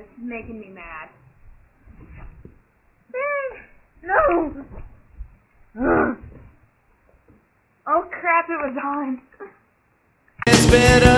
This is making me mad. No! Oh crap, it was on. It's better